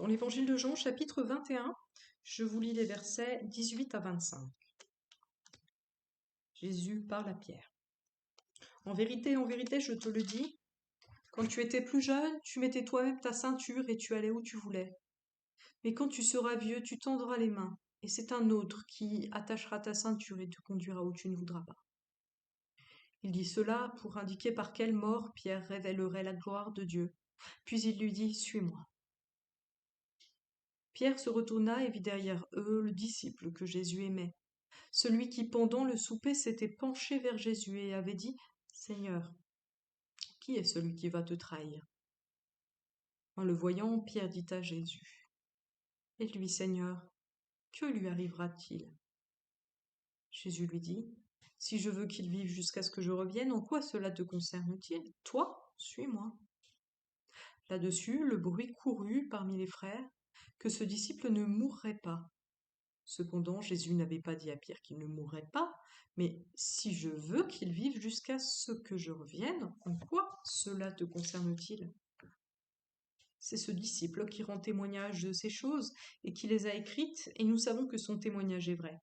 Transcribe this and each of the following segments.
Dans l'Évangile de Jean, chapitre 21, je vous lis les versets 18 à 25. Jésus parle à Pierre. En vérité, je te le dis, quand tu étais plus jeune, tu mettais toi-même ta ceinture et tu allais où tu voulais. Mais quand tu seras vieux, tu tendras les mains, et c'est un autre qui attachera ta ceinture et te conduira où tu ne voudras pas. Il dit cela pour indiquer par quelle mort Pierre révélerait la gloire de Dieu. Puis il lui dit, suis-moi. Pierre se retourna et vit derrière eux le disciple que Jésus aimait, celui qui pendant le souper s'était penché vers Jésus et avait dit, Seigneur, qui est celui qui va te trahir? En le voyant, Pierre dit à Jésus, et lui, Seigneur, que lui arrivera-t-il? Jésus lui dit, si je veux qu'il vive jusqu'à ce que je revienne, en quoi cela te concerne-t-il? Toi, suis-moi. Là-dessus, le bruit courut parmi les frères que ce disciple ne mourrait pas. Cependant, Jésus n'avait pas dit à Pierre qu'il ne mourrait pas, mais si je veux qu'il vive jusqu'à ce que je revienne, en quoi cela te concerne-t-il? C'est ce disciple qui rend témoignage de ces choses et qui les a écrites, et nous savons que son témoignage est vrai.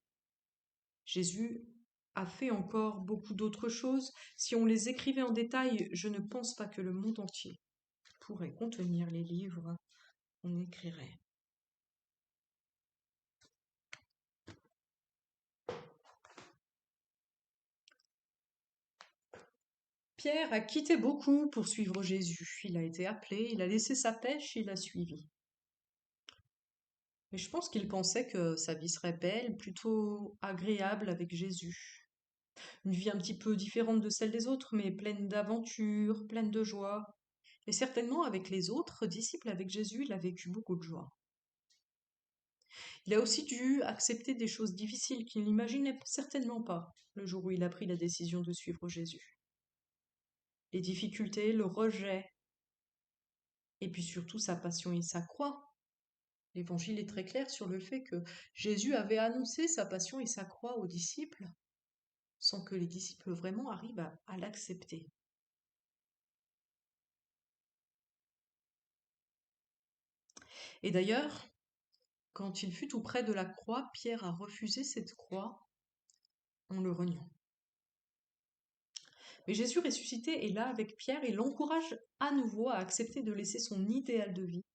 Jésus a fait encore beaucoup d'autres choses. Si on les écrivait en détail, je ne pense pas que le monde entier pourrait contenir les livres qu'on écrirait. Pierre a quitté beaucoup pour suivre Jésus. Il a été appelé, il a laissé sa pêche, il a suivi. Mais je pense qu'il pensait que sa vie serait belle, plutôt agréable avec Jésus. Une vie un petit peu différente de celle des autres, mais pleine d'aventures, pleine de joie. Et certainement avec les autres disciples avec Jésus, il a vécu beaucoup de joie. Il a aussi dû accepter des choses difficiles qu'il n'imaginait certainement pas le jour où il a pris la décision de suivre Jésus. Les difficultés, le rejet, et puis surtout sa passion et sa croix. L'Évangile est très clair sur le fait que Jésus avait annoncé sa passion et sa croix aux disciples, sans que les disciples vraiment arrivent à l'accepter. Et d'ailleurs, quand il fut tout près de la croix, Pierre a refusé cette croix en le reniant. Mais Jésus ressuscité est là avec Pierre et l'encourage à nouveau à accepter de laisser son idéal de vie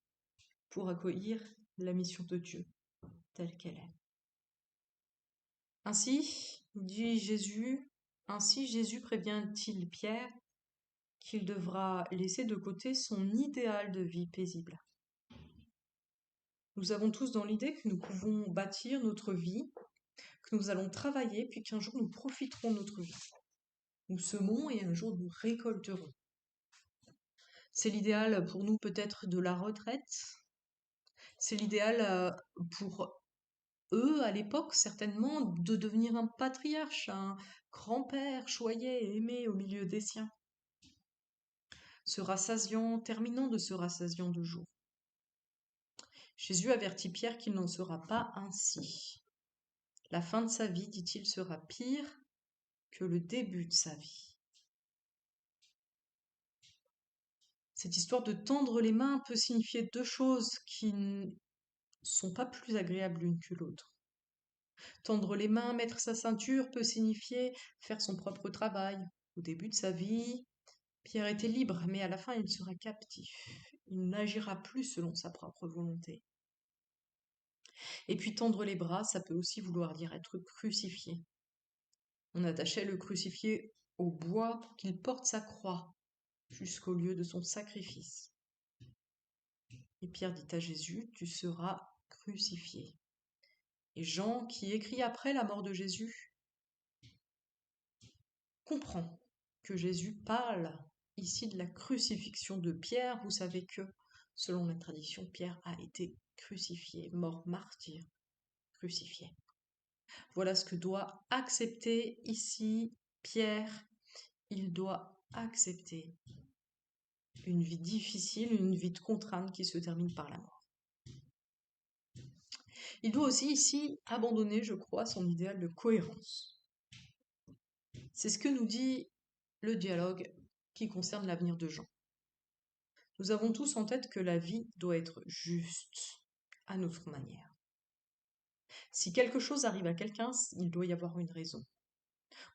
pour accueillir la mission de Dieu telle qu'elle est. Ainsi, dit Jésus, ainsi Jésus prévient-il Pierre qu'il devra laisser de côté son idéal de vie paisible. Nous avons tous dans l'idée que nous pouvons bâtir notre vie, que nous allons travailler, puis qu'un jour nous profiterons de notre vie. Nous semons et un jour nous récolterons. C'est l'idéal pour nous peut-être de la retraite. C'est l'idéal pour eux, à l'époque, certainement, de devenir un patriarche, un grand-père choyé et aimé au milieu des siens. Se rassasiant, terminant de se rassasiant de jour. Jésus avertit Pierre qu'il n'en sera pas ainsi. La fin de sa vie, dit-il, sera pire que le début de sa vie. Cette histoire de tendre les mains peut signifier deux choses qui ne sont pas plus agréables l'une que l'autre. Tendre les mains, mettre sa ceinture peut signifier faire son propre travail. Au début de sa vie, Pierre était libre, mais à la fin il sera captif. Il n'agira plus selon sa propre volonté. Et puis tendre les bras, ça peut aussi vouloir dire être crucifié. On attachait le crucifié au bois pour qu'il porte sa croix jusqu'au lieu de son sacrifice. Et Pierre dit à Jésus, tu seras crucifié. Et Jean, qui écrit après la mort de Jésus, comprend que Jésus parle ici de la crucifixion de Pierre. Vous savez que, selon la tradition, Pierre a été crucifié, mort martyr, crucifié. Voilà ce que doit accepter ici Pierre. Il doit accepter une vie difficile, une vie de contrainte qui se termine par la mort. Il doit aussi ici abandonner, je crois, son idéal de cohérence. C'est ce que nous dit le dialogue qui concerne l'avenir de Jean. Nous avons tous en tête que la vie doit être juste, à notre manière. Si quelque chose arrive à quelqu'un, il doit y avoir une raison.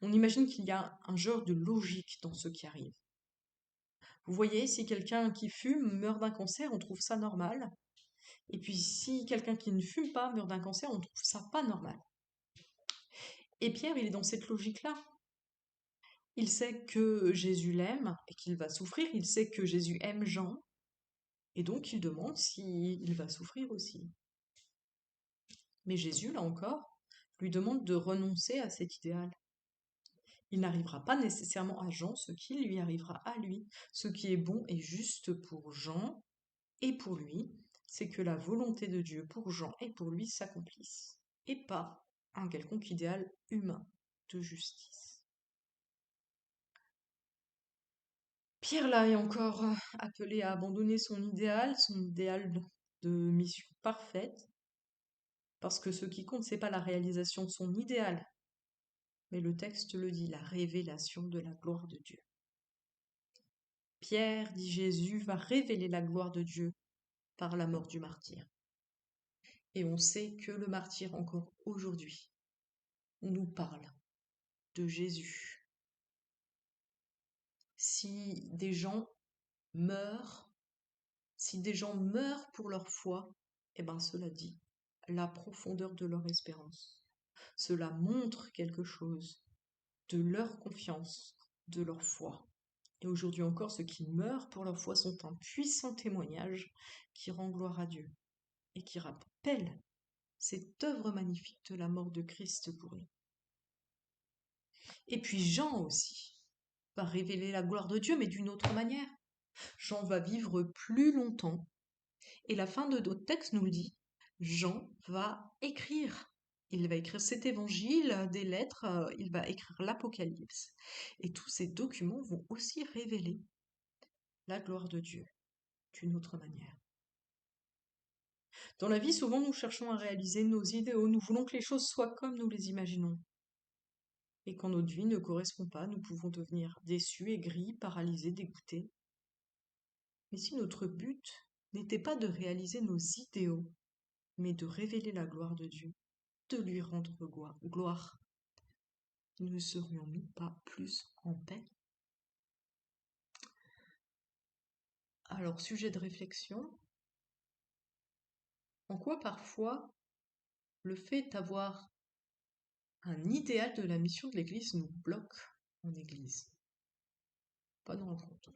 On imagine qu'il y a un genre de logique dans ce qui arrive. Vous voyez, si quelqu'un qui fume meurt d'un cancer, on trouve ça normal. Et puis si quelqu'un qui ne fume pas meurt d'un cancer, on trouve ça pas normal. Et Pierre, il est dans cette logique-là. Il sait que Jésus l'aime et qu'il va souffrir. Il sait que Jésus aime Jean. Et donc il demande s'il va souffrir aussi. Mais Jésus, là encore, lui demande de renoncer à cet idéal. Il n'arrivera pas nécessairement à Jean ce qui lui arrivera à lui. Ce qui est bon et juste pour Jean et pour lui, c'est que la volonté de Dieu pour Jean et pour lui s'accomplisse, et pas un quelconque idéal humain de justice. Pierre là est encore appelé à abandonner son idéal de mission parfaite, parce que ce qui compte, c'est pas la réalisation de son idéal, mais le texte le dit, la révélation de la gloire de Dieu. Pierre, dit Jésus, va révéler la gloire de Dieu par la mort du martyr. Et on sait que le martyr, encore aujourd'hui, nous parle de Jésus. Si des gens meurent, si des gens meurent pour leur foi, eh ben cela dit la profondeur de leur espérance. Cela montre quelque chose de leur confiance, de leur foi. Et aujourd'hui encore, ceux qui meurent pour leur foi sont un puissant témoignage qui rend gloire à Dieu et qui rappelle cette œuvre magnifique de la mort de Christ pour nous. Et puis Jean aussi va révéler la gloire de Dieu, mais d'une autre manière. Jean va vivre plus longtemps, et la fin de notre texte nous le dit. Jean va écrire. Il va écrire cet évangile, des lettres, il va écrire l'Apocalypse. Et tous ces documents vont aussi révéler la gloire de Dieu d'une autre manière. Dans la vie, souvent, nous cherchons à réaliser nos idéaux, nous voulons que les choses soient comme nous les imaginons. Et quand notre vie ne correspond pas, nous pouvons devenir déçus, aigris, paralysés, dégoûtés. Mais si notre but n'était pas de réaliser nos idéaux, mais de révéler la gloire de Dieu, de lui rendre gloire, ne serions-nous pas plus en paix? Alors, sujet de réflexion, en quoi parfois le fait d'avoir un idéal de la mission de l'Église nous bloque en Église? Bonne rencontre.